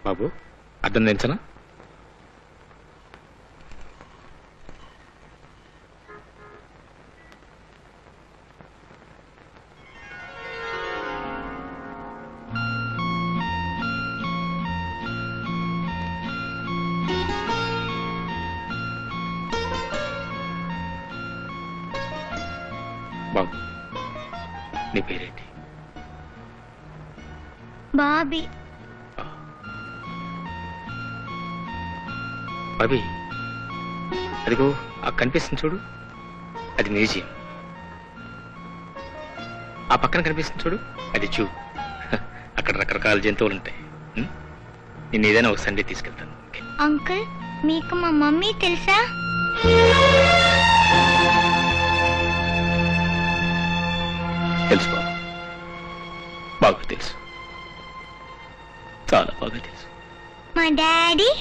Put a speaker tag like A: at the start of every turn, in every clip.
A: బాబు అర్థం తెంచనా? బాబు నీ పేరేంటి?
B: బాబీ.
A: బాబీ, అదిగో ఆ కనిపిస్తుంది చూడు, అది మ్యూజియం. ఆ పక్కన కనిపిస్తుంది చూడు, అది జూ. అక్కడ రకరకాల జంతువులు ఉంటాయి. నేను ఏదైనా ఒక సండే తీసుకెళ్తాను.
B: అంకుల్, మీకు మా మమ్మీ తెలుసా?
A: తెలుసు బాబు, బాగా తెలుసు, చాలా బాగా తెలుసు.
B: మా డాడీ?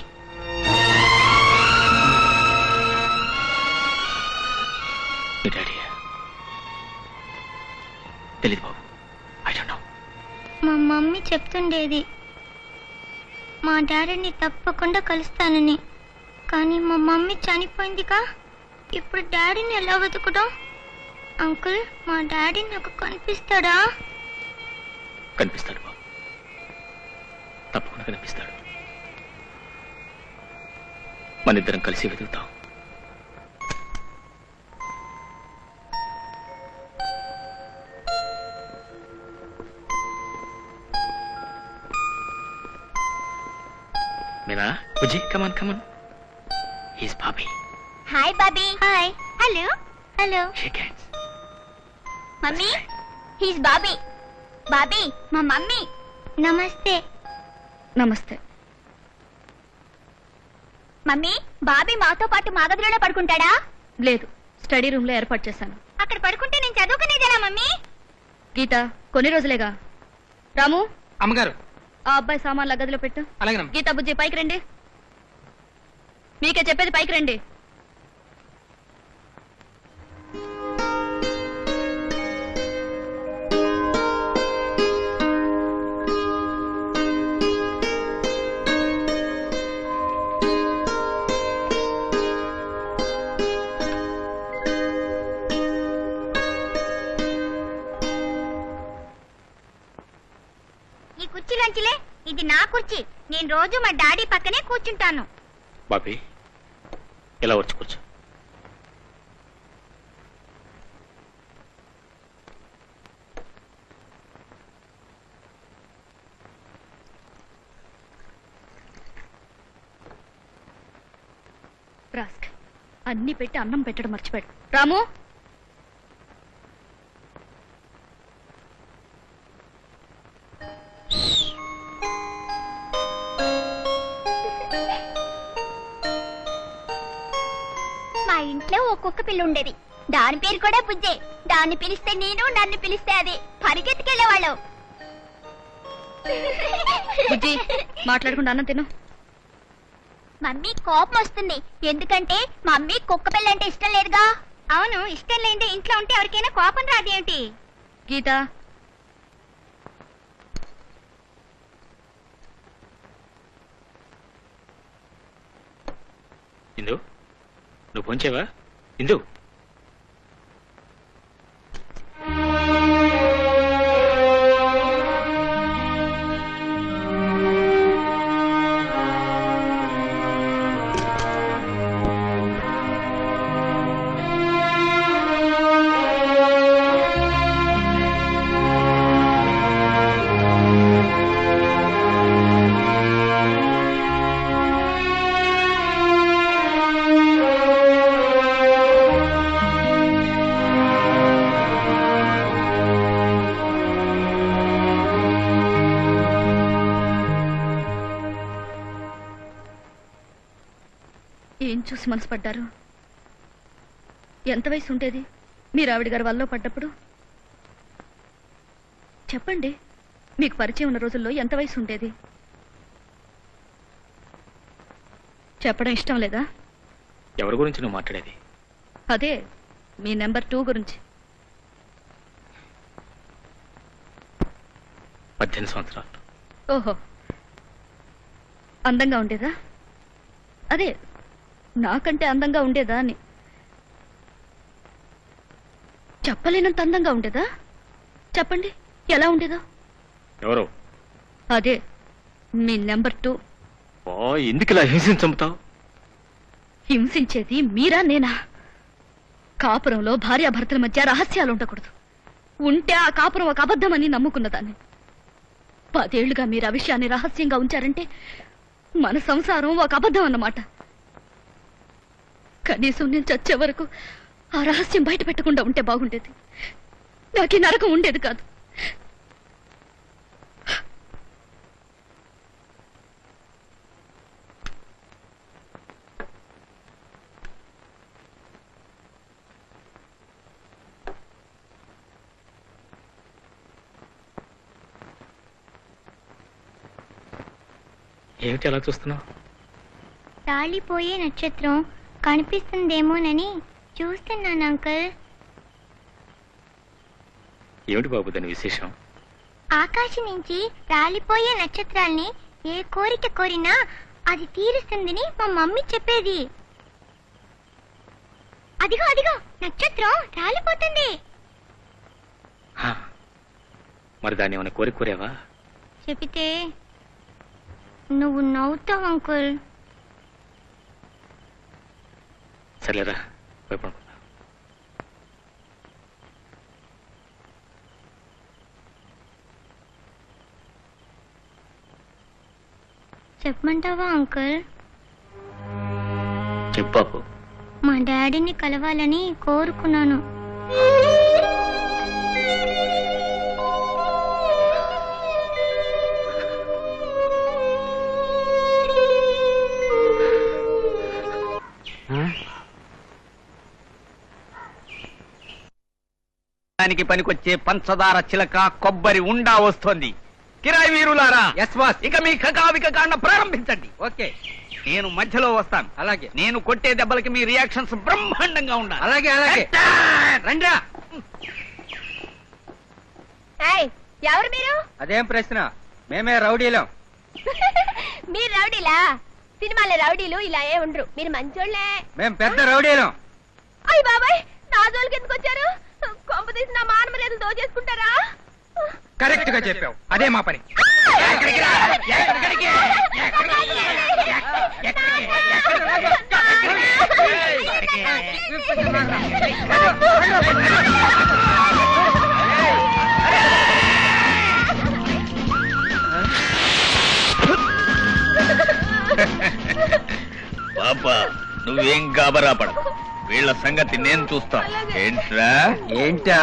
A: మీ డాడీ తెలీదు బాబు, ఐ డోంట్ నో.
B: మా మమ్మీ చెప్తుండేది మా డాడీని తప్పకుండా కలుస్తానని. కానీ మా మమ్మీ చనిపోయిందిగా, ఇప్పుడు డాడీని ఎలా వెతుకుతాం? అంకుల్, మా డాడీ నాకు కనిపిస్తాడా?
A: కనిపిస్తాడు బాబు, తప్పకుండా కనిపిస్తాడు. మన ఇద్దరం కలిసి వెతుకుతాం. Meena, Bujji, come on come on. He's Bobby.
B: Hi Bobby. Hi. Hello. Hello.
A: Shake hands.
B: Mummy, he's Bobby. Bobby, మా మమ్మీ. నమస్తే.
C: నమస్తే.
B: మమ్మీ, బాబీ మాతో పాటు మా గదిలోనే పడుకుంటాడా?
C: లేదు, స్టడీ రూమ్ లో ఏర్పాటు చేశాను.
B: అక్కడ పడుకుంటే నేను చదువుకునేదేనా మమ్మీ?
C: గీత, కొన్ని రోజులేగా. రాము,
D: అమ్మగారు,
C: ఆ అబ్బాయి సామాన్ల గదిలో పెట్టు.
D: అలాగేనమ్మా.
C: గీత, బుజ్జి, పైకి రండి. మీకే చెప్పేది, పైకి రండి.
B: ఈ కుర్చీలంచిలే, ఇది నా కుర్చీ. నేను రోజు మా డాడీ పక్కనే కూర్చుంటాను.
A: బాబీ, ఇలా వచ్చి కూర్చో.
C: రాస్క్, అన్ని పెట్టి అన్నం పెట్టడం మర్చిపోయాడు. రాము,
B: మా ఇంట్లో ఓ కుక్క పిల్ల ఉండేది. దాని పేరు కూడా బుజ్జే. దాన్ని పిలిస్తే నేను, నన్ను పిలిస్తే అది పరిగెత్తుకెళ్ళేవాళ్ళం.
C: బుజ్జి, మాట్లాడకుండా అన్నం తిను.
B: మమ్మీ కోపం వస్తుంది, ఎందుకంటే మమ్మీ కుక్క పిల్ల అంటే ఇష్టం లేదుగా. అవును, ఇష్టం లేదే ఇంట్లో ఉంటే ఎవరికైనా కోపం రాదేమిటి?
C: గీత,
A: ఇందు, నువ్వు పొంచేవా? ఇందు,
C: ఏం చూసి మనసు పడ్డారు? ఎంత వయసు ఉండేది మీరు ఆవిడ గారి వల్ల పడ్డప్పుడు? చెప్పండి, మీకు పరిచయం ఉన్న రోజుల్లో ఎంత వయసు ఉండేది? చెప్పడం ఇష్టం లేదా?
A: ఎవరి గురించి నువ్వు మాట్లాడేది?
C: అదే, మీ నెంబర్ 2 గురించి.
A: 18 సంవత్సరాలు.
C: ఓహో, అందంగా ఉండేదా? అదే నాకంటే అందంగా ఉండేదా అని. చెప్పలేనంత అందంగా ఉండేదా? చెప్పండి, ఎలా ఉండేదో.
A: ఎవరు?
C: అదే మీ నెంబర్ 2.
A: ఎందుకు ఇలా హింసించంపుతావు?
C: హింసించేది మీరా నేనా? కాపురంలో భార్యాభర్తల మధ్య రహస్యాలు ఉండకూడదు. ఉంటే ఆ కాపురం ఒక అబద్ధమని నమ్ముకున్నదాన్ని. 10 ఏళ్లుగా మీరు ఆ విషయాన్ని రహస్యంగా ఉంచారంటే మన సంసారం ఒక అబద్ధం అన్నమాట. కనీసం నేను చచ్చే వరకు ఆ రహస్యం బయట పెట్టకుండా ఉంటే బాగుండేది. నాకు ఈ నరకం ఉండేది కాదు.
A: ఏమిటి అలా చూస్తున్నావు?
B: రాలిపోయే నక్షత్రం కనిపిస్తుందేమోనని చూస్తున్నాను అంకుల్.
A: ఏమిటి బాబు దాని విశేషం?
B: ఆకాశం నుంచి రాలిపోయే నక్షత్రాల్ని ఏ కోరిక కోరినా అది తీరుస్తుందని మా మమ్మీ చెప్పేది. అదిగో అదిగో నక్షత్రం రాలిపోతుంది.
A: మరి దాన్ని ఏమైనా కోరేవా?
B: చెబితే నువ్వు నవ్వుతావు అంకుల్.
A: సరేరా, భయపడకుండా.
B: చెప్పమంటావా అంకుల్?
A: చెప్పు.
B: మా డాడీని కలవాలని కోరుకున్నాను.
D: దానికి పనికొచ్చే పంచదార చిలక కొబ్బరి ఉండా వస్తోంది. కిరాయి వీరులారా, ఇక మీ కకావికాండ ప్రారంభించండి. ఓకే, నేను మధ్యలో వస్తాను. అలాగే, నేను కొట్టే దెబ్బలకి మీ రియాక్షన్స్ బ్రహ్మాండంగా ఉండాలి. అలాగే అలాగే. రండిరా.
B: ఎవరు మీరు?
D: అదేం ప్రశ్న? మేమే రౌడీలం.
B: మీరు రౌడీలా? సినిమాలో రౌడీలు ఇలా ఏ ఉండరు. మీరు మంచోళ్లే.
D: మేం పెద్ద రౌడీలం.
B: అయ్య బాబాయ్, నా జోలికి ఎందుకు వచ్చారు? కొంప తీసి నా మానమర్యాదలు దోచేసుకుంటారా?
D: కరెక్ట్ గా చెప్పావు, అదే మా పని.
E: పాపా, నువ్వేం గాబరా పడ, వీళ్ళ సంగతి నేను చూస్తా. ఏంట్రా?
D: ఏంటా?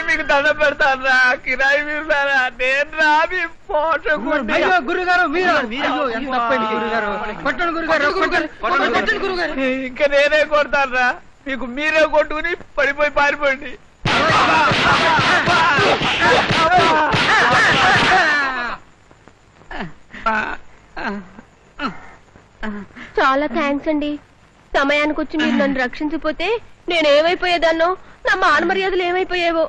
E: మీకు దండ పెడతారా కిరాయి వీరులారా? నేను రాని ఫోటో
D: గురుగారు,
E: ఇంకా నేనే కొడతారా? మీకు మీరే కొట్టుకుని పడిపోయి పారిపోండి.
F: చాలా థ్యాంక్స్ అండి. సమయానికి వచ్చి మీరు నన్ను రక్షించకపోతే నేనేమైపోయేదాన్నో, నా మానమర్యాదలు ఏమైపోయేవో.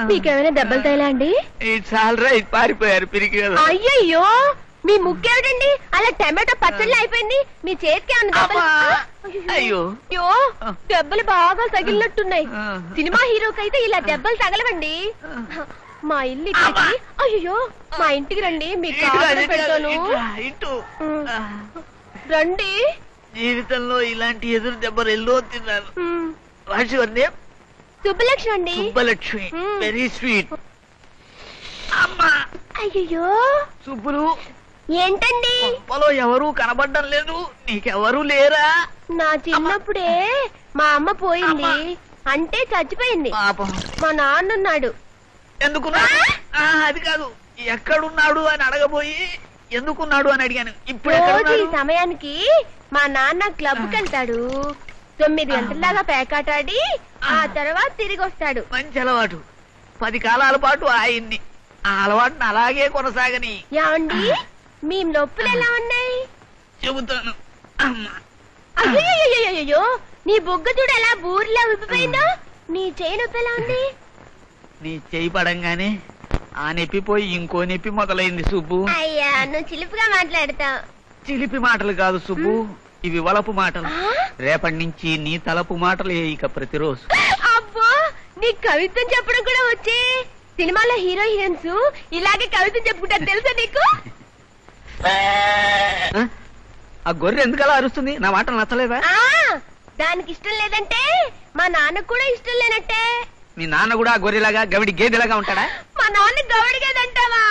F: మీకేమైనా దెబ్బలు తగిలా అండి?
E: ఇట్స్ ఆల్ రైట్, పారిపోయారు పిరికి.
F: అయ్యయ్యో, మీ ముక్కేమిటండి అలా టమాటో పచ్చళ్ళు అయిపోయింది? మీ చేతికి
E: అయ్యో
F: అయ్యో, దెబ్బలు బాగా తగిలినట్టున్నాయి. సినిమా హీరోకైతే ఇలా దెబ్బలు తగలవండి. మా ఇల్లు ఇక్కడికి. అయ్యో, మా ఇంటికి రండి, మీకు కాఫీ పెడతాను. రండి.
E: జీవితంలో ఇలాంటి ఎదురు దెబ్బలు ఎల్లో తిన్నాను. What's your name?
F: సుబ్బలక్ష్మి అండి.
E: Subbalakshmi, very sweet. అమ్మా
F: అయ్యో
D: సుబ్బులు,
F: ఏంటండి?
D: పొలం ఎవరూ కనబడ్డం లేదు. నీకెవరూ లేరా?
F: నా చిన్నప్పుడే మా అమ్మ పోయింది, అంటే చచ్చిపోయింది.
D: పాపం.
F: మా నాన్నున్నాడు.
D: ఎందుకున్నాడు? అది కాదు, ఎక్కడున్నాడు అని అడగబోయి ఎందుకున్నాడు అని అడిగాను. ఇప్పుడు
F: రోజు ఈ
D: ఎక్కడున్నాడు?
F: సమయానికి మా నాన్న క్లబ్కి వెళ్తాడు. 9 గంటలదాకా పేకాటాడి ఆ తర్వాత తిరిగి వస్తాడు.
D: మంచి అలవాటు. 10 కాలాల పాటు ఆయన్ని ఆ అలవాటును అలాగే కొనసాగని
F: ఏమండి, మీ నొప్పులు ఎలా ఉన్నాయి?
D: చెబుతాను. అమ్మా,
F: అయ్యో, నీ బుగ్గ చూడు ఎలా బూరిలా ఉబ్బిపోయిందో. నీ చేయి నొప్పి ఎలా ఉంది?
D: నీ చేయి పడంగానే ఆ నొప్పి పోయి ఇంకో నొప్పి మొదలైంది సుబ్బు.
F: అయ్యా, నువ్వు చిలిపిగా మాట్లాడతావు.
D: చిలిపి మాటలు కాదు సుబ్బు, ఇవి వలపు మాటలు. రేపటి నుంచి నీ తలపు మాటలు ఇక ప్రతిరోజు.
F: అబ్బో, నీ కవిత్వం చెప్పడం కూడా వచ్చే. సినిమాలో హీరో హీరోయిన్స్ ఇలాగే కవిత్వం చెప్పుకుంటారు తెలుసా నీకు?
D: ఆ గొర్రె ఎందుకలా అరుస్తుంది? నా మాటలు నచ్చలేదా?
F: దానికి ఇష్టం లేదంటే మా నాన్నకు కూడా ఇష్టం లేనట్టే.
D: మీ నాన్న కూడా ఆ గొర్రెలాగా గవిడి గేదెలాగా ఉంటాడా?
F: మా నాన్న గౌడిగేదంటావా?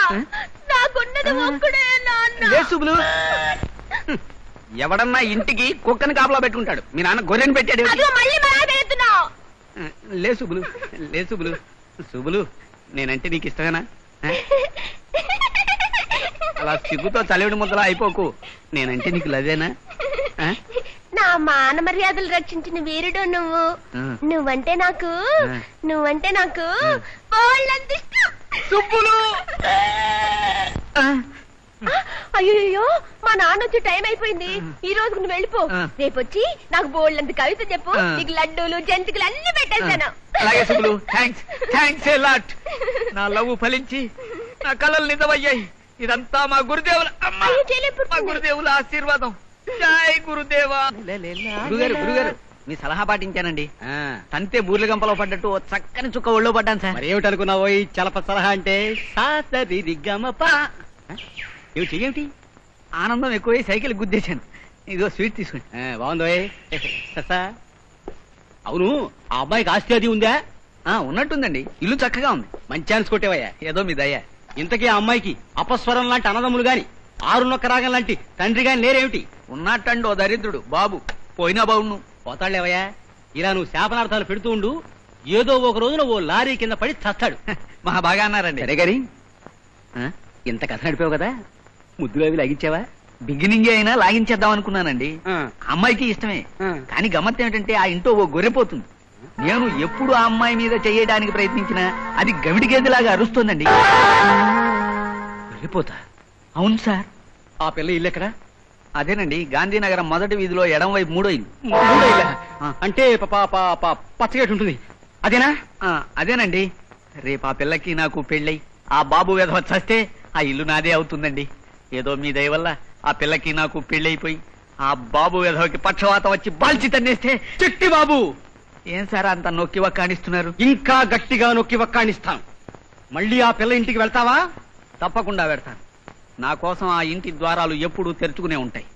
F: నాకున్నది ఒక్కడే నాన్న.
D: లే సుబ్బులు, ఎవడన్నా ఇంటికి కుక్కని కాపలా పెట్టుకుంటాడు. మీ నాన్న గొర్రెని పెట్టాడు.
F: అదిగో మళ్ళీ బాగా పెడుతున్నావు.
D: లే సుబ్బులు, లే సుబ్బులు. సుబ్బులు, నేనంటే నీకు ఇష్టమేనా? అలా సిగ్గుతో చలివిడి ముద్దలా అయిపోకు. నేనంటే నీకు లవేనా?
F: నా మాన మర్యాదలు రక్షించిన వీరుడు నువ్వు. నువ్వంటే నాకు బోల్డంత ఇష్టం.
D: సుబ్బులు,
F: అయ్యో, మా నాన్న వచ్చి టైం అయిపోయింది. ఈ రోజు నువ్వు వెళ్ళిపో. రేపొచ్చి నాకు బోల్డంత కవిత చెప్పు. నీకు లడ్డూలు జంతికలు అన్ని పెట్టేస్తాను.
D: అలాగే సుబ్బులు. Thanks a lot. నా లవ్ ఫలించి నా కలలు నిజమయ్యాయి. ఇదంతా మా గురుదేవుల మా గురుదేవుల ఆశీర్వాదం. జై గురుదేవా. గురుగారు, మీ సలహా పాటించానండి. తంతే బూర్ల గంపలో పడ్డట్టు ఓ చక్కని చుక్క ఒళ్ళో పడ్డాను సార్.
G: మరి ఏమిటనుకున్నావో ఈ చలప సలహా అంటే? ఏమిటి?
D: ఆనందం ఎక్కువై సైకిల్ గుద్దేశాను. ఇదో స్వీట్ తీసుకోండి.
G: బాగుంది. అవును, ఆ అబ్బాయికి ఆస్తి అది ఉందా?
D: ఉన్నట్టుందండి. ఇల్లు చక్కగా ఉంది.
G: మంచి ఛాన్స్ కొట్టేవయ్యా.
D: ఏదో మీ దయ.
G: ఇంతకీ ఆ అమ్మాయికి అపస్వరం లాంటి అన్నదమ్ములు గాని, ఆరునొక్క రాగం లాంటి తండ్రి గాని లేరేమిటి?
D: ఉన్నట్టండి ఓ దరిద్రుడు బాబు. పోయినా బావును.
G: పోతాళ్లేవయ్యా. ఇలా నువ్వు శాపనార్థాలు పెడుతూ ఉండు. ఏదో ఒక రోజున ఓ లారీ కింద పడి చస్తాడు.
D: మా బాగా అన్నారండి.
G: సరే గారి, ఇంత కథ నడిపావు కదా, ముద్దులు అవి లాగించావా?
D: బిగినింగ్ అయినా లాగించేద్దాం అనుకున్నానండి. అమ్మాయికి ఇష్టమే. కానీ గమ్మత్ ఏమిటంటే ఆ ఇంట్లో ఓ గొర్రెపోతుంది. నేను ఎప్పుడు ఆ అమ్మాయి మీద చేయడానికి ప్రయత్నించినా అది గవిడి గేదెలాగా అరుస్తోందండి.
G: వెళ్ళిపోతా.
D: అవును సార్.
G: ఆ పిల్ల ఇల్లు ఎక్కడా?
D: అదేనండి, గాంధీనగరం మొదటి వీధిలో ఎడం వైపు 3వ ఇల్లు.
G: అంటే పచ్చగేటు ఉంటుంది అదేనా?
D: అదేనండి. రేపు ఆ పిల్లకి నాకు పెళ్ళై ఆ బాబు వెధవ చస్తే ఆ ఇల్లు నాదే అవుతుందండి. ఏదో మీ దయ వల్ల ఆ పిల్లకి నాకు పెళ్ళైపోయి ఆ బాబు వెధవకి పక్షవాతం వచ్చి బాల్చి తన్నేస్తే.
G: చెట్టి బాబు,
D: ఏం సార్ అంత నొక్కి వక్కాణిస్తున్నారు?
G: ఇంకా గట్టిగా నొక్కి వక్కాణిస్తాను. మళ్ళీ ఆ పిల్ల ఇంటికి వెళ్తావా?
D: తప్పకుండా పెడతాను. నా కోసం ఆ ఇంటి ద్వారాలు ఎప్పుడూ తెరుచుకునే ఉంటాయి.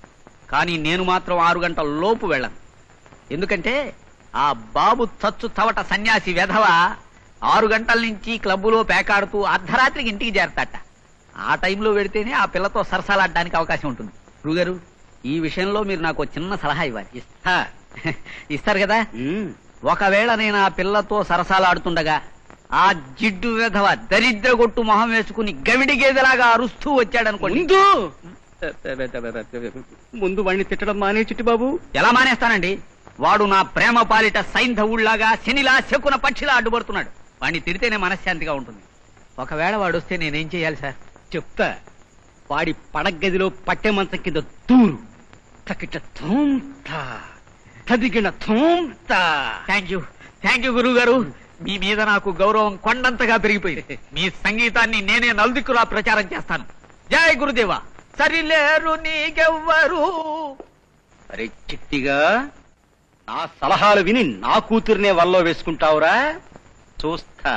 D: కానీ నేను మాత్రం 6 గంటల లోపు వెళ్ళను. ఎందుకంటే ఆ బాబు చచ్చు తవట సన్యాసి వెధవ 6 గంటల నుంచి క్లబ్బులో పేకాడుతూ అర్ధరాత్రికి ఇంటికి చేరతాట. ఆ టైంలో వెడితేనే ఆ పిల్లతో సరసాలాడడానికి అవకాశం ఉంటుంది. గురుగారు, ఈ విషయంలో మీరు నాకు చిన్న సలహా ఇవ్వాలి. ఇస్తారు కదా? ఒకవేళ నేను ఆ పిల్లతో సరసాలాడుతుండగా ఆ జిడ్డు వెధవ దరిద్ర కొట్టు మొహం వేసుకుని గవిడి గేదెలాగా అరుస్తూ వచ్చాడనుకోండి.
G: ముందు వాడిని తిట్టడం మానే చిట్టి బాబు.
D: ఎలా మానేస్తానండి? వాడు నా ప్రేమ పాలిట సైంధవుళ్లాగా శనిలా శకున పక్షిలా అడ్డుపడుతున్నాడు. వాడిని తిడితేనే మనశ్శాంతిగా ఉంటుంది. ఒకవేళ వాడు వస్తే నేనేం చేయాలి సార్?
G: చెప్తా. వాడి పడగదిలో పట్టె మంచం కింద దూరు. తకిట థూంతా, తదిగిన థూంతా.
D: థ్యాంక్ యూ గురువు గారు. మీ మీద నాకు గౌరవం కొండంతగా పెరిగిపోయింది. మీ సంగీతాన్ని నేనే నలుదిక్కులా ప్రచారం చేస్తాను. జై గురుదేవా. సరిలేరు నీకెవ్వరు.
G: అరే చిట్టిగా, నా సలహాలు విని నా కూతుర్నే వల్లో వేసుకుంటావురా? చూస్తా.